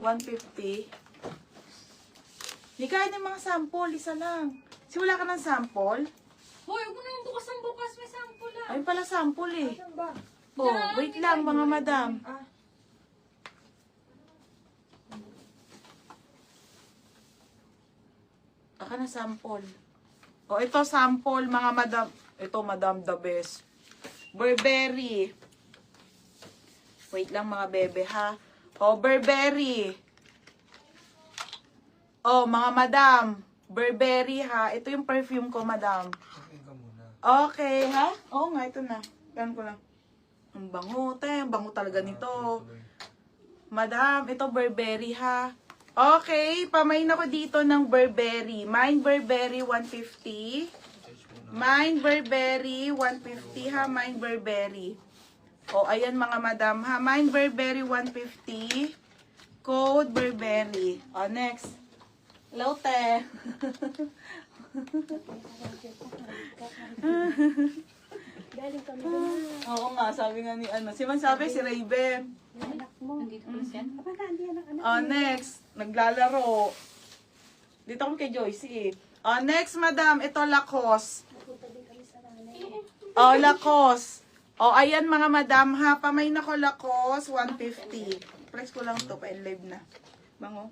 150. Hindi kahit yung mga sample, isa lang. Si wala ka ng sample? Hoy, huwag mo nang bukas ang bukas. May sample lang. Ayun pala sample eh. Saan ba? Oh, wait lang mga madam. Aka na sample. Oh, ito sample mga madam. Ito madam the best. Burberry. Wait lang mga bebe ha. Oh, Burberry. Oh, mga madam. Burberry ha. Ito yung perfume ko, madam. Okay, ha? Oo nga, ito na. Yan ko lang. Ang bango, te. Ang bango talaga nito. Madam, ito Burberry, ha? Okay, pamain ako dito ng Burberry. Mine Burberry 150. Mine Burberry 150, ha? Mine Burberry. O, ayan mga madam, ha? Mine Burberry 150. Code Burberry. O, next. Hello, te. Galing kami doon. Oo nga, sabi nga ni ano. Si man sabi, si Raven. Anak mo. Nandito pa siya. Kapag hindi anak-anak. Oh, next. Naglalaro. Dito kami kay Joyce eh. Oh, next, madam. Ito, Lacoste. Napunta din kami sa nanay. Oh, Lacoste. Oh, ayan mga madam ha. Pamay na ko Lacoste, 150. Flex ko lang to, pa-live na. Bango.